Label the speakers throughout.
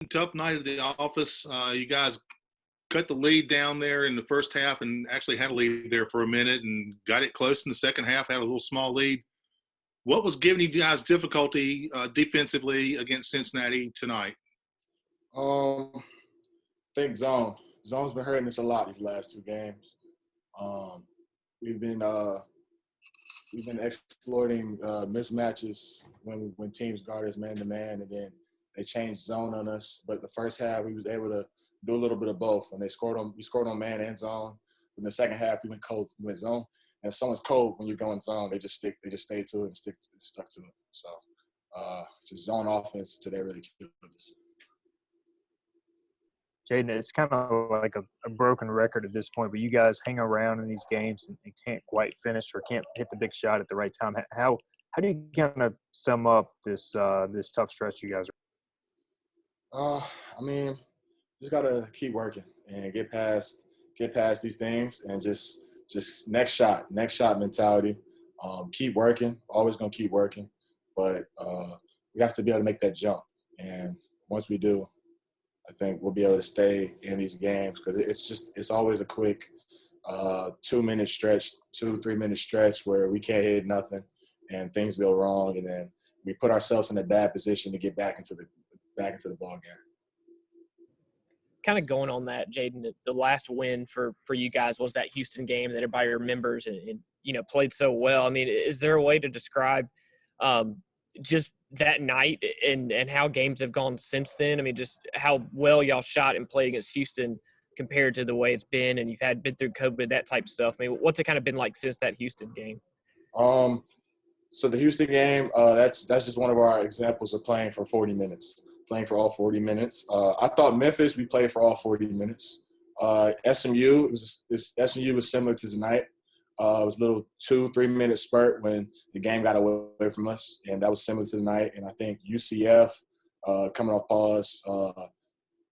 Speaker 1: tough night at the office. You guys cut the lead down there in the first half and actually had a lead there for a minute and got it close in the second half, had a little small lead. What was giving you guys difficulty defensively against Cincinnati tonight?
Speaker 2: I think zone. Zone's been hurting us a lot these last two games. Um, we've been exploiting mismatches when teams guard us man to man, and then they changed zone on us. But the first half, we was able to do a little bit of both. When we scored on man and zone. In the second half, we went cold, we went zone. And if someone's cold when you're going zone, they just stay to it and stuck to it. So just zone offense today really killed us.
Speaker 3: Jayden, it's kind of like a broken record at this point, but you guys hang around in these games and can't quite finish or can't hit the big shot at the right time. How do you kind of sum up this tough stretch you guys are?
Speaker 2: I mean, just gotta keep working and get past these things and just next shot mentality. Keep working, always gonna keep working, but we have to be able to make that jump. And once we do, I think we'll be able to stay in these games because it's always a quick 3 minute stretch where we can't hit nothing and things go wrong, and then we put ourselves in a bad position to get back into the ball game.
Speaker 4: Kind of going on that, Jayden, the last win for you guys was that Houston game that everybody remembers and played so well. I mean, is there a way to describe just that night and how games have gone since then? I mean, just how well y'all shot and played against Houston compared to the way it's been, and you've been through COVID, that type of stuff. I mean, what's it kind of been like since that Houston game?
Speaker 2: So the Houston game, that's just one of our examples of playing for 40 minutes. Playing for all 40 minutes. I thought Memphis, we played for all 40 minutes. SMU was similar to tonight. It was a little 2-3 minute spurt when the game got away from us, and that was similar to tonight. And I think UCF coming off pause,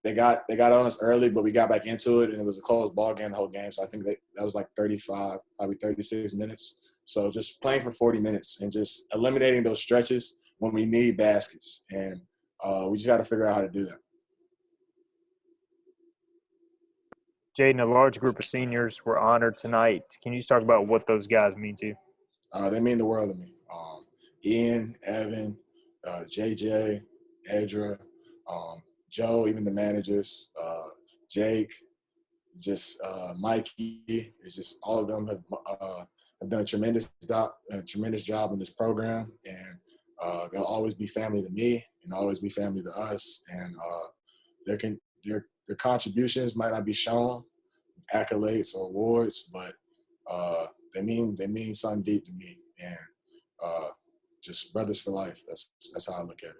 Speaker 2: they got on us early, but we got back into it, and it was a close ball game the whole game. So I think that was like 35, probably 36 minutes. So just playing for 40 minutes and just eliminating those stretches when we need baskets. And we just got to figure out how to do that.
Speaker 3: Jayden, a large group of seniors were honored tonight. Can you just talk about what those guys mean to you?
Speaker 2: They mean the world to me. Ian, Evan, JJ, Edra, Joe, even the managers, Jake, just Mikey. It's just all of them have done a tremendous job in this program, and they'll always be family to me and always be family to us. And their contributions might not be shown with accolades or awards, but they mean something deep to me. And just brothers for life. That's how I look at it.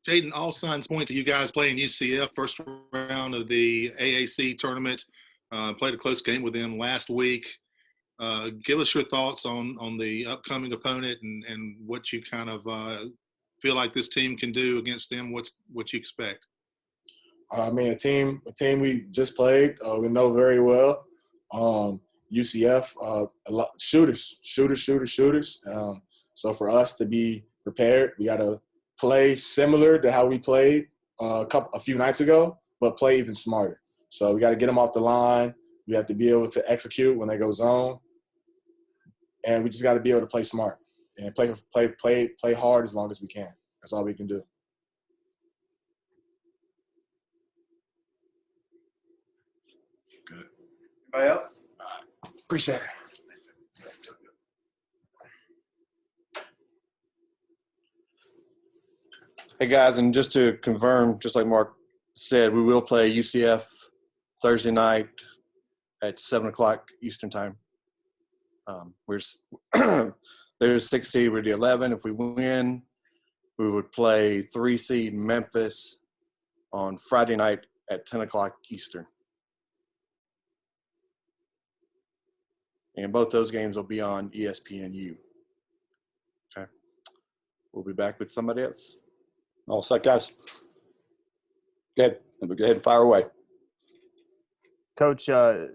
Speaker 1: Jayden, all signs point to you guys playing UCF first round of the AAC tournament. Played a close game with them last week. Give us your thoughts on the upcoming opponent and what you kind of feel like this team can do against them. What you expect?
Speaker 2: I mean, a team we just played, we know very well. UCF, a lot shooters. So for us to be prepared, we got to play similar to how we played a few nights ago, but play even smarter. So we got to get them off the line. We have to be able to execute when they go zone, and we just got to be able to play smart and play hard as long as we can. That's all we can do. Good.
Speaker 5: Anybody else?
Speaker 2: Appreciate it.
Speaker 5: Hey, guys, and just to confirm, just like Mark said, we will play UCF Thursday night at 7 o'clock Eastern time. There's 6 seed, we're the 11. If we win, we would play 3 seed Memphis on Friday night at 10 o'clock Eastern. And both those games will be on ESPNU. Okay. We'll be back with somebody else.
Speaker 6: All set, guys. Go ahead and fire away.
Speaker 3: Coach, I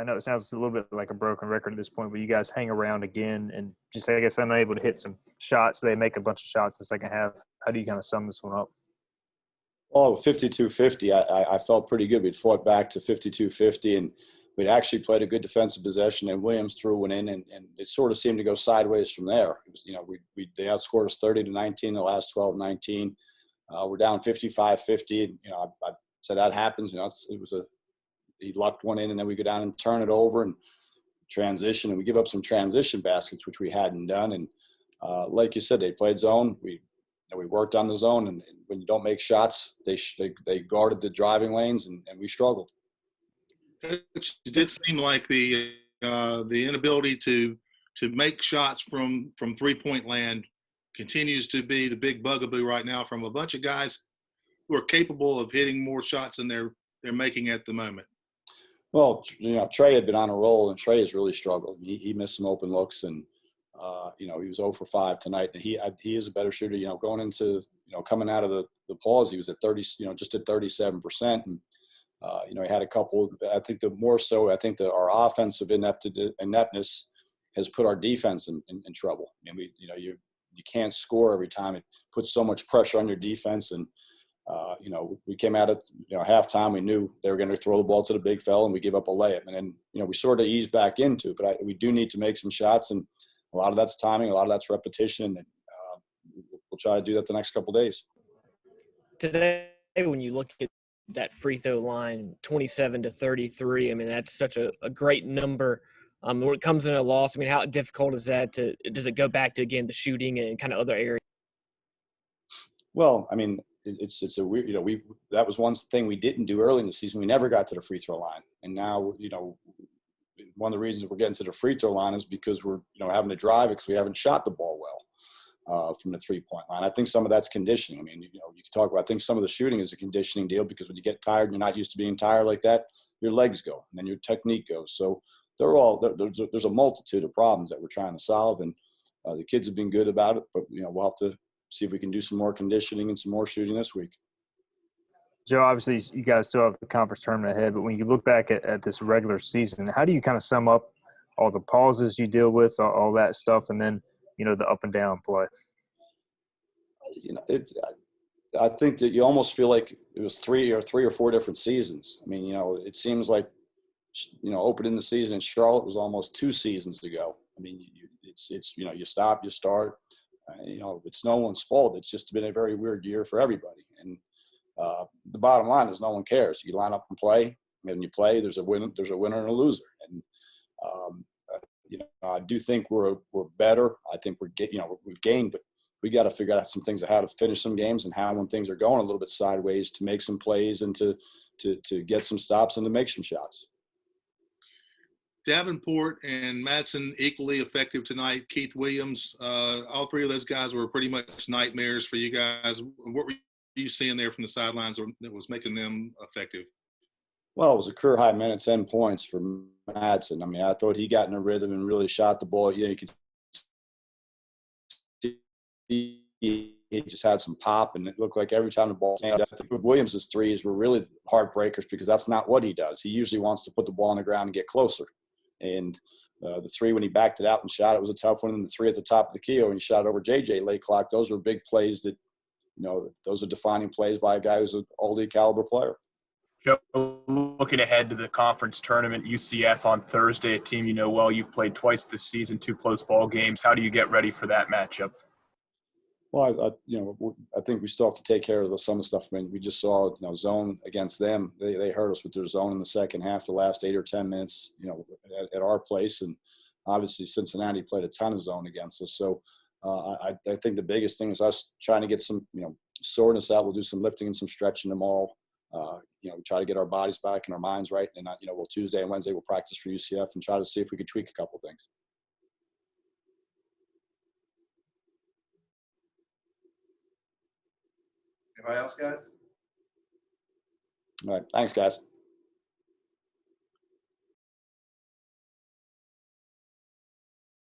Speaker 3: know it sounds a little bit like a broken record at this point, but you guys hang around again and just, I guess, unable to hit some shots. They make a bunch of shots the second half. How do you kind of sum this one up?
Speaker 6: Well, 52-50, I felt pretty good. We'd fought back to 52-50, and we'd actually played a good defensive possession, and Williams threw one in, and it sort of seemed to go sideways from there. It was, they outscored us 30-19 the last 12-19. We're down 55-50, and, I said that happens. He lucked one in, and then we go down and turn it over and transition, and we give up some transition baskets, which we hadn't done. And like you said, they played zone. We worked on the zone, and when you don't make shots, they guarded the driving lanes, and we struggled.
Speaker 1: It did seem like the inability to make shots from 3-point land continues to be the big bugaboo right now from a bunch of guys who are capable of hitting more shots than they're making at the moment.
Speaker 6: Well, Trey had been on a roll, and Trey has really struggled. He missed some open looks, and he was 0 for 5 tonight, and he is a better shooter. Going into coming out of the pause, he was at 30, just at 37%, and he had a couple. I think our offensive ineptness has put our defense in trouble. I mean, you can't score every time. It puts so much pressure on your defense, and we came out at halftime. We knew they were going to throw the ball to the big fella, and we give up a layup, and then we sort of eased back into it. But we do need to make some shots, and a lot of that's timing, a lot of that's repetition, and we'll try to do that the next couple of days.
Speaker 4: Today, when you look at that free throw line, 27-33, I mean, that's such a great number. When it comes in a loss, I mean, how difficult is that? Does it go back to, again, the shooting and kind of other areas?
Speaker 6: Well, I mean, it's a weird, that was one thing we didn't do early in the season. We never got to the free throw line. And now, one of the reasons we're getting to the free throw line is because we're, having to drive it because we haven't shot the ball well from the 3-point line. I think some of that's conditioning. I mean, you can talk about, I think some of the shooting is a conditioning deal because when you get tired and you're not used to being tired like that, your legs go and then your technique goes. So there's a multitude of problems that we're trying to solve, and the kids have been good about it, but we'll have to see if we can do some more conditioning and some more shooting this week.
Speaker 3: Joe, obviously you guys still have the conference tournament ahead, but when you look back at this regular season, how do you kind of sum up all the pauses you deal with, all that stuff, and then the up and down play?
Speaker 6: I think that you almost feel like it was three or four different seasons. I mean, it seems like opening the season in Charlotte was almost 2 seasons ago. I mean, it's you stop, you start. It's no one's fault. It's just been a very weird year for everybody. And the bottom line is no one cares. You line up and play, and you play. There's a winner and a loser. And I do think we're better. I think we've gained, but we got to figure out some things of how to finish some games and how, when things are going a little bit sideways, to make some plays and to get some stops and to make some shots.
Speaker 1: Davenport and Madsen equally effective tonight. Keith Williams, all three of those guys were pretty much nightmares for you guys. What were you seeing there from the sidelines that was making them effective?
Speaker 6: Well, it was a career high minutes, 10 points for Madsen. I mean, I thought he got in a rhythm and really shot the ball. You could see he just had some pop, and it looked like every time the ball came, I think Williams' threes were really heartbreakers because that's not what he does. He usually wants to put the ball on the ground and get closer. And the three, when he backed it out and shot, it was a tough one. And the three at the top of the key, when he shot over JJ late clock, those were big plays that, those are defining plays by a guy who's an all-league caliber player.
Speaker 7: Joe, looking ahead to the conference tournament, UCF on Thursday, a team you know well. You've played twice this season, 2 close ball games. How do you get ready for that matchup?
Speaker 6: Well, I think we still have to take care of some of the stuff. I mean, we just saw, zone against them. They hurt us with their zone in the second half, the last 8 or 10 minutes, at our place. And obviously Cincinnati played a ton of zone against us. So I think the biggest thing is us trying to get some, soreness out. We'll do some lifting and some stretching tomorrow. Try to get our bodies back and our minds right. And, Tuesday and Wednesday we'll practice for UCF and try to see if we could tweak a couple things.
Speaker 8: Anybody else, guys?
Speaker 6: All right. Thanks, guys.